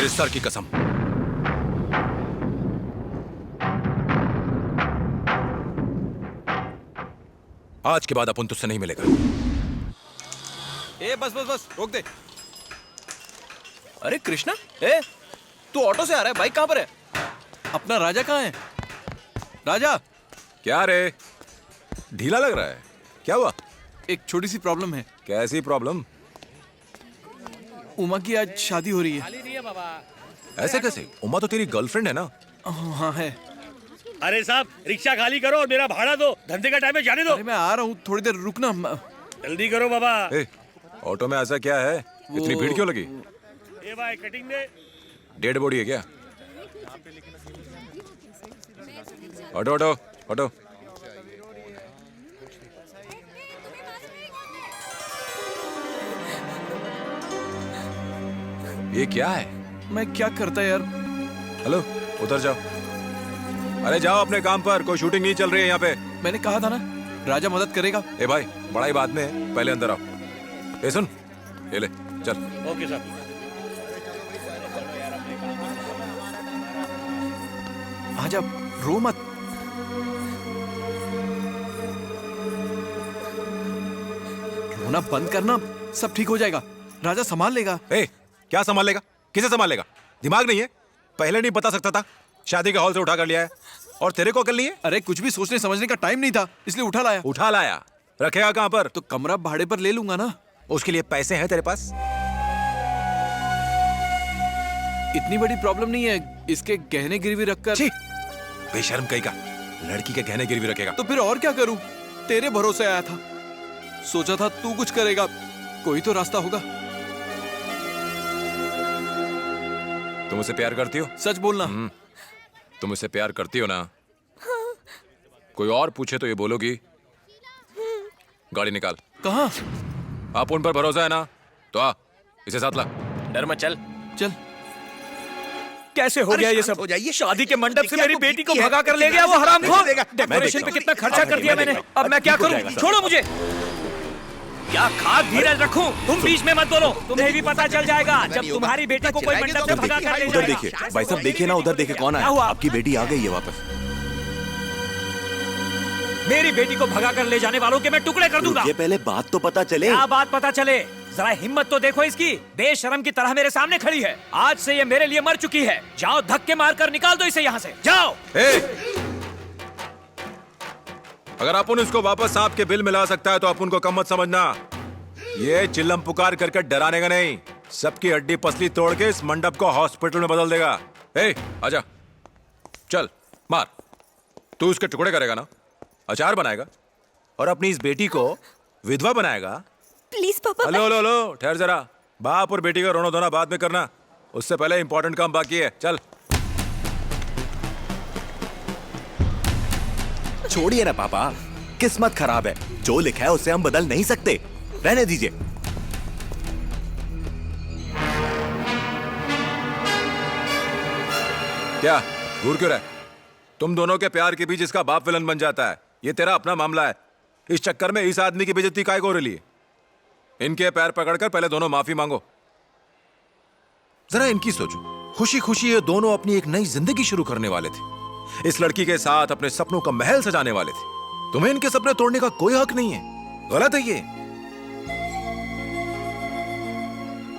तेरे सर की कसम। आज के बाद अपन तुझसे नहीं मिलेगा। ए बस बस बस रोक दे। अरे कृष्णा, ए तू ऑटो से आ रहा है, बाइक कहाँ पर है? अपना राजा कहाँ है? राजा। क्या रे, ढीला लग रहा है, क्या हुआ? एक छोटी सी प्रॉब्लम है। कैसी प्रॉब्लम? उमा की आज शादी हो रही है। ऐसे कैसे? उमा तो तेरी गर्लफ्रेंड है ना? हाँ है। अरे साहब, रिक्शा खाली करो और मेरा भाड़ा दो, धंधे का टाइम है, जाने दो। अरे मैं आ रहा हूँ, थोड़ी देर रुकना। जल्दी करो बाबा। ए, ऑटो में ऐसा क्या है? इतनी भीड़ क्यों लगी? ए भाई कटिंग दे। डेड बॉडी है क्या? Auto auto auto. ये क्या है? मैं क्या करता यार? हेलो, उधर जाओ। अरे जाओ अपने काम पर, कोई शूटिंग नहीं चल रही है यहाँ पे। मैंने कहा था ना, राजा मदद करेगा। ए भाई, बड़ा ही बाद में है, पहले अंदर आओ। ए सुन, ये ले चल। ओके साहब। आजा, रो मत। रोना बंद करना, सब ठीक हो जाएगा। राजा संभाल लेगा। ए, क्या संभाल लेगा? किसे संभाल लेगा? दिमाग नहीं है? पहले नहीं बता सकता था? शादी के हॉल से उठा कर लिया है और तेरे को अकल नहीं है? अरे कुछ भी सोचने समझने का टाइम नहीं था, इसलिए उठा लाया। उठा लाया? रखेगा कहाँ पर? तो कमरा भाड़े पर ले लूंगा ना। उसके लिए पैसे हैं तेरे पास? इतनी बड़ी प्रॉब्लम नहीं है, इसके गहने गिरवी रखकर। छी, बेशर्म कहीं का, लड़की के गहने गिरवी रखेगा? तो फिर और क्या करूं? तेरे भरोसे आया था, सोचा था तू कुछ करेगा, कोई तो रास्ता होगा। तुम उसे प्यार करती हो? सच बोलना। तुम उसे प्यार करती हो ना? कोई और पूछे तो ये बोलोगी? गाड़ी निकाल। कहाँ? आप उन पर भरोसा है ना? तो आ, इसे साथ ला। डर मत, चल चल। कैसे हो गया ये सब? हो जाइए। शादी के मंडप से मेरी बेटी को भगा कर ले गया वो हरामखोर। मैं डेकोरेशन पे कितना खर्चा कर दिया मैंने, अब मैं क्या करूं? छोड़ो मुझे। क्या खाक धीरज रखूं? तुम बीच में मत बोलो, तुम्हें भी पता चल जाएगा जब तुम्हारी बेटी को कोई मंडप से भगा कर ले उधर जाएगा। देखिए भाई साहब, देखिए ना उधर, देखिए कौन क्या आया। हुआ? आपकी बेटी आ गई है वापस। मेरी बेटी को भगा कर ले जाने वालों के मैं टुकड़े कर दूंगा। ये पहले बात तो पता चले। क्या बात पता चले? जरा हिम्मत तो देखो इसकी, बेशरम की तरह मेरे सामने खड़ी है। आज से ये मेरे लिए मर चुकी है। जाओ धक्के मारकर निकाल दो इसे यहाँ से, जाओ। अगर अपन इसको वापस सांप के बिल मिला सकता है तो अपन को कम मत समझना। ये चिल्लम पुकार करके डराने का नहीं, सबकी हड्डी पसली तोड़ के इस मंडप को हॉस्पिटल में बदल देगा। आजा, चल मार। तू उसके टुकड़े करेगा ना, अचार बनाएगा और अपनी इस बेटी को विधवा बनाएगा। प्लीज पापा। हेलो हेलो हेलो, ठहर जरा। बाप और बेटी का रोना धोना बाद में करना, उससे पहले इंपॉर्टेंट काम बाकी है। चल। छोड़िए ना पापा, किस्मत खराब है, जो लिखा है उससे हम बदल नहीं सकते, रहने दीजिए। क्या घूर क्यों रहा है? तुम दोनों के प्यार के बीच इसका बाप विलन बन जाता है, ये तेरा अपना मामला है। इस चक्कर में इस आदमी की बेइज्जती काहे को हो रही है? इनके पैर पकड़कर पहले दोनों माफी मांगो। जरा इनकी सोचो, खुशी खुशी ये दोनों अपनी एक नई जिंदगी शुरू करने वाले थे, इस लड़की के साथ अपने सपनों का महल सजाने वाले थे। तुम्हें इनके सपने तोड़ने का कोई हक नहीं है, गलत है ये।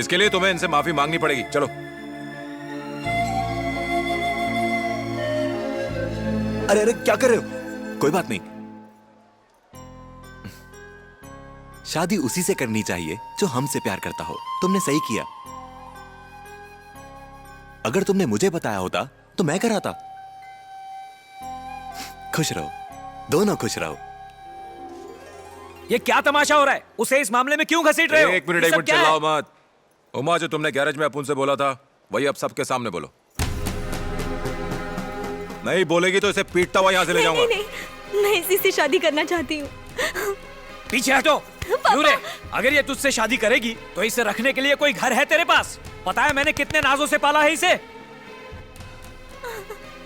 इसके लिए तुम्हें इनसे माफी मांगनी पड़ेगी। चलो। अरे अरे क्या कर रहे हो? कोई बात नहीं, शादी उसी से करनी चाहिए जो हमसे प्यार करता हो। तुमने सही किया। अगर तुमने मुझे बताया होता तो मैं कराता। खुश रहो, दोनों खुश रहो। ये क्या तमाशा हो रहा है? उसे इस मामले में क्यों घसीट रहे हो? एक मिनट चिल्लाओ मत। उमा, जो तुमने गैरेज में अपुन से बोला था वही अब सबके सामने बोलो। नहीं बोलेगी तो इसे पीटता हुआ यहाँ से ले जाऊंगा। नहीं, नहीं, मैं इसी से शादी करना चाहती हूँ। पीछे हटो। नूरे, अगर ये तुझसे शादी करेगी तो इसे रखने के लिए कोई घर है तेरे पास? पता है मैंने कितने नाजों से पाला है इसे।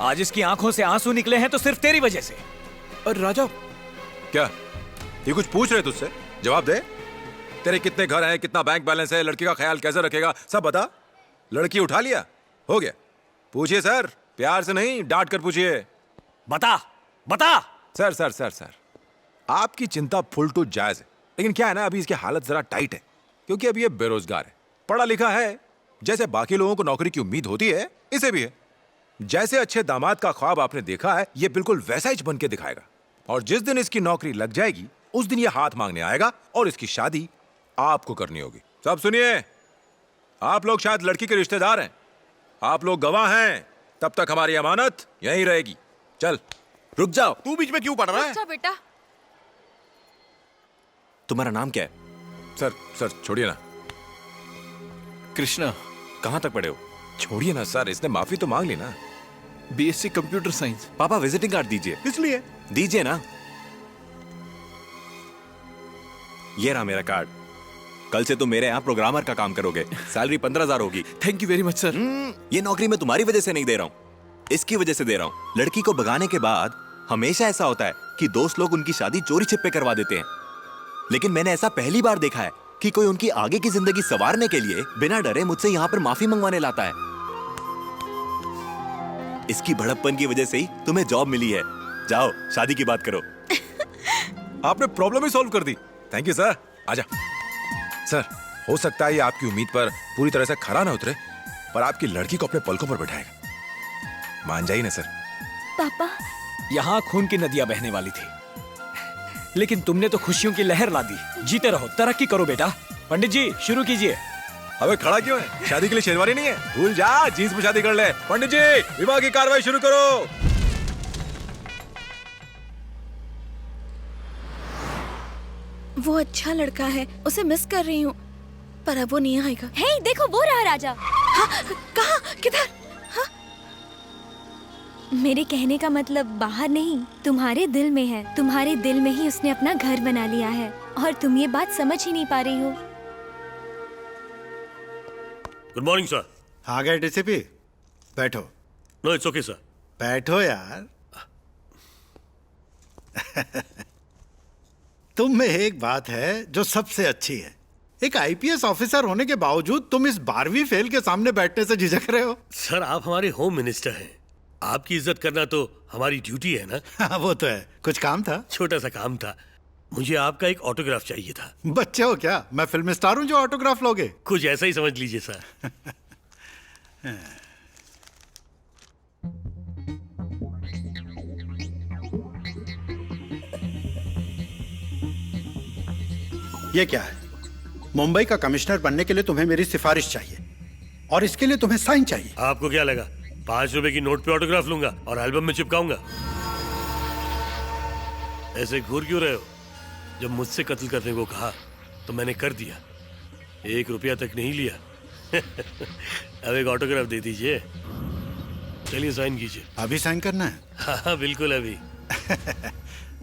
आज इसकी आंखों से आंसू निकले हैं तो सिर्फ तेरी वजह से। और राजा, क्या ये कुछ पूछ रहे तुझसे? जवाब दे। तेरे कितने घर हैं, कितना बैंक बैलेंस है, लड़की का ख्याल कैसे रखेगा, सब बता। लड़की उठा लिया, हो गया। पूछिए सर, प्यार से नहीं डांट कर पूछिए। बता बता। सर सर सर सर, आपकी चिंता फुल टू जायज है, लेकिन क्या है ना, अभी इसकी हालत जरा टाइट है, क्योंकि अभी ये बेरोजगार है। पढ़ा लिखा है, जैसे बाकी लोगों को नौकरी की उम्मीद होती है, इसे भी है। जैसे अच्छे दामाद का ख्वाब आपने देखा है, ये बिल्कुल वैसा ही बन के दिखाएगा। और जिस दिन इसकी नौकरी लग जाएगी, उस दिन ये हाथ मांगने आएगा और इसकी शादी आपको करनी होगी। सब सुनिए, आप लोग शायद लड़की के रिश्तेदार हैं, आप लोग गवाह हैं, तब तक हमारी अमानत यहीं रहेगी। चल। रुक जाओ। तू बीच में क्यों पड़ रहा है? अच्छा बेटा। तुम्हारा नाम क्या है? सर सर छोड़िए ना। कृष्णा। कहां तक पढ़े हो? छोड़िए ना सर, इसने माफी तो मांग ली ना। BSc computer science. पापा विजिटिंग कार्ड दीजिए। इसलिए दीजिए ना। ये रहा मेरा कार्ड। कल से तुम मेरे यहाँ प्रोग्रामर का काम करोगे। सैलरी 15,000 होगी। Thank you very much sir. ये नौकरी मैं तुम्हारी वजह से नहीं दे रहा हूँ, इसकी वजह से दे रहा हूँ। लड़की को भगाने के बाद हमेशा ऐसा होता है कि दोस्त लोग उनकी शादी चोरी छिपे करवा देते हैं, लेकिन मैंने ऐसा पहली बार देखा है कि कोई उनकी आगे की जिंदगी संवारने के लिए बिना डरे मुझसे यहाँ पर माफी मंगवाने लाता है। इसकी भड़प्पन की वजह से ही तुम्हें जॉब मिली है। जाओ शादी की बात करो। आपने प्रॉब्लम ही सॉल्व कर दी। Thank you sir. आजा। सर, हो सकता है ये आपकी उम्मीद पर पूरी तरह से खरा ना उतरे, पर आपकी लड़की को अपने पलकों पर बैठाएगा। मान जाइए ना सर। पापा। यहाँ खून की नदियां बहने वाली थी, लेकिन तुमने तो खुशियों की लहर ला दी। जीते रहो, तरक्की करो बेटा। पंडित जी शुरू कीजिए। अबे खड़ा क्यों है? शादी के लिए शेरवानी नहीं है? भूल जा, जींस में शादी कर ले। पंडित जी, विवाह की कार्रवाई शुरू करो। वो अच्छा लड़का है, उसे मिस कर रही हूँ, पर अब वो नहीं आएगा। हे देखो, वो रहा राजा। हाँ, कहाँ? किधर? हाँ? मेरे कहने का मतलब बाहर नहीं, तुम्हारे दिल में है। तुम्हारे दिल में ही उसने अपना घर बना लिया है, और तुम ये बात समझ ही नहीं पा रही हो। Good morning sir. आ गए डीसीपी? बैठो। No it's okay sir. बैठो यार। तुम में एक बात है जो सबसे अच्छी है। एक आईपीएस ऑफिसर होने के बावजूद तुम इस 12वीं फेल के सामने बैठने से झिझक रहे हो। सर आप हमारे होम मिनिस्टर हैं, आपकी इज्जत करना तो हमारी ड्यूटी है ना। हाँ, वो तो है। कुछ काम था? छोटा सा काम था, मुझे आपका एक ऑटोग्राफ चाहिए था। बच्चे हो क्या? मैं फिल्म स्टार हूं जो ऑटोग्राफ लोगे? कुछ ऐसा ही समझ लीजिए सर। ये क्या है? मुंबई का कमिश्नर बनने के लिए तुम्हें मेरी सिफारिश चाहिए, और इसके लिए तुम्हें साइन चाहिए। आपको क्या लगा 5 रुपए की नोट पे ऑटोग्राफ लूंगा और एल्बम में चिपकाऊंगा? ऐसे घूर क्यों रहे हो? जब मुझसे कत्ल करने को कहा तो मैंने कर दिया, 1 रुपया तक नहीं लिया। अब एक ऑटोग्राफ दे दीजिए। चलिए साइन कीजिए। अभी साइन करना है? हाँ बिल्कुल अभी।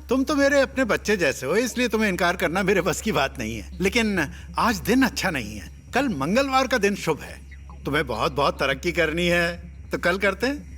तुम तो मेरे अपने बच्चे जैसे हो, इसलिए तुम्हें इनकार करना मेरे बस की बात नहीं है। लेकिन आज दिन अच्छा नहीं है, कल मंगलवार का दिन शुभ है। तुम्हें बहुत बहुत तरक्की करनी है, तो कल करते हैं।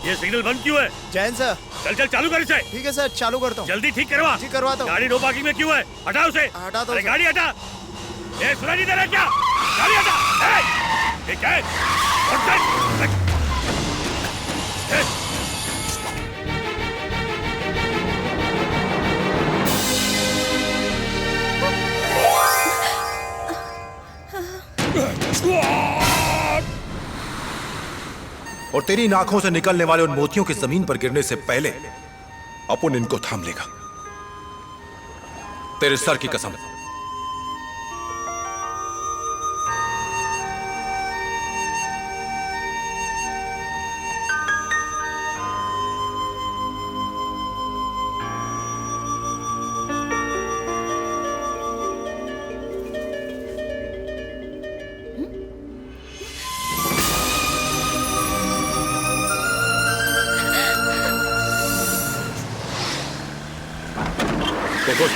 ये सिग्नल बंद क्यों है? जैन सर। चल चल चालू कर इसे। ठीक है सर, चालू करता हूँ। जल्दी ठीक करवा। जी करवाता हूँ। गाड़ी नो पार्किंग में क्यों है? हटा उसे। हटा दो अरे सर। गाड़ी हटा। ये सुनाई नहीं दे रहा क्या? गाड़ी हटा। ये क्या है? उठ चल। ए, और तेरी इन आंखों से निकलने वाले उन मोतियों के जमीन पर गिरने से पहले अपुन इनको थाम लेगा। तेरे सर की कसम।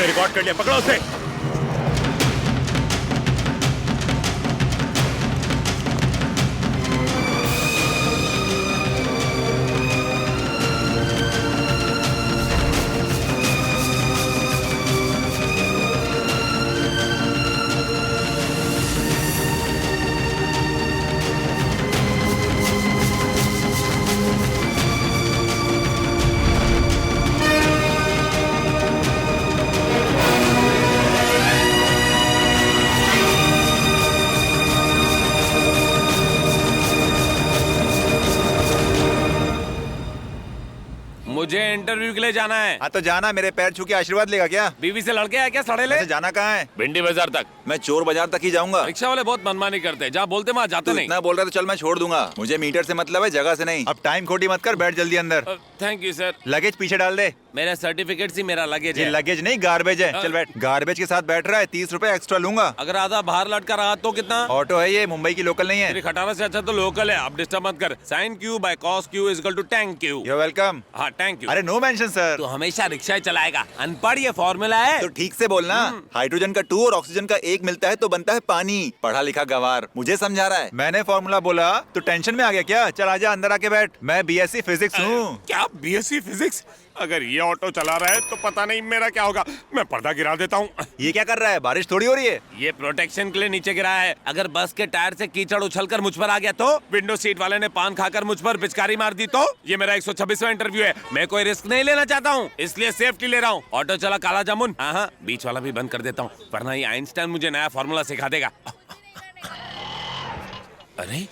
उसने रिकॉर्ड कर लिया, पकड़ो उसे। मुझे इंटरव्यू के लिए जाना है। हाँ तो जाना, मेरे पैर छू के आशीर्वाद लेगा क्या? बीवी से लड़के आए क्या सड़े ले? वैसे जाना कहाँ है? भिंडी बाजार तक। मैं चोर बाजार तक ही जाऊंगा। रिक्शा वाले बहुत मनमानी करते हैं, जहाँ बोलते वहाँ जाते तू नहीं। इतना बोल रहा है तो चल मैं छोड़ दूंगा, मुझे मीटर से मतलब है, जगह से नहीं। अब टाइम खोटी मत कर, बैठ जल्दी अंदर। Thank you sir. लगेज पीछे डाल दे। मेरा सर्टिफिकेट ही मेरा लगेज ये है। लगेज नहीं गार्बेज है, चल बैठ। गार्बेज के साथ बैठ रहा है, 30 रुपए एक्स्ट्रा लूंगा। अगर आधा बाहर लटका रहा तो कितना? ऑटो है ये, मुंबई की लोकल नहीं है। तेरी खटारा से अच्छा तो लोकल है, आप डिस्टर्ब मत कर। Sine q by cos q is equal to tan q. You welcome. हाँ थैंक यू। अरे नो मेंशन सर। तो हमेशा रिक्शा ही चलाएगा, अनपढ़ ये फॉर्मूला है। तो ठीक से बोलना, हाइड्रोजन का 2 और ऑक्सीजन का 1 मिलता है तो बनता है पानी। पढ़ा लिखा गवार मुझे समझा रहा है। मैंने फॉर्मूला बोला तो टेंशन में आ गया क्या? चल आजा अंदर आके बैठ, मैं बीएससी फिजिक्स हूँ। क्या बीएससी फिजिक्स? अगर ये ऑटो चला रहा है तो पता नहीं मेरा क्या होगा। मैं पर्दा गिरा देता हूँ। ये क्या कर रहा है? बारिश थोड़ी हो रही है। ये प्रोटेक्शन के लिए नीचे गिराया है। अगर बस के टायर से कीचड़ उछलकर मुझ पर आ गया तो? विंडो सीट वाले ने पान खाकर मुझ पर पिचकारी मार दी तो? ये मेरा 126वां इंटरव्यू है, मैं कोई रिस्क नहीं लेना चाहता हूँ, इसलिए सेफ्टी ले रहा हूँ। ऑटो चला काला जामुन, हाँ बीच वाला भी बंद कर देता हूँ, वरना ये आइंस्टाइन मुझे नया फॉर्मूला सिखा देगा। अरे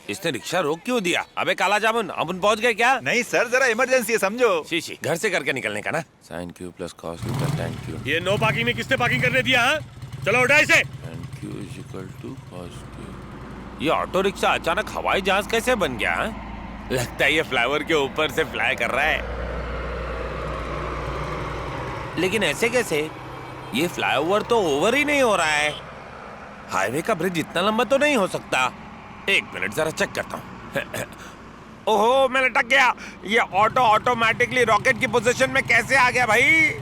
इसने रिक्शा रोक क्यों दिया? अबे काला जामुन, अपन पहुंच गए क्या? नहीं सर, जरा इमरजेंसी है समझो। शीशी घर से करके निकलने का ना। Sine q plus cos q plus tan q. ये नो पार्किंग में किसने पार्किंग करने दिया? हाँ चलो उठा इसे। Tan q is equal to cos q. ये ऑटो रिक्शा अचानक हवाई जहाज कैसे बन गया? हाँ? लगता है ये फ्लाईओवर के ऊपर से फ्लाई कर रहा है। लेकिन ऐसे कैसे? ये फ्लाईओवर तो ओवर ही नहीं हो रहा है। हाईवे का ब्रिज इतना लंबा तो नहीं हो सकता। एक मिनट जरा चेक करता हूँ। ओहो मैं लटक गया। ये ऑटो ऑटोमेटिकली रॉकेट की पोजीशन में कैसे आ गया भाई?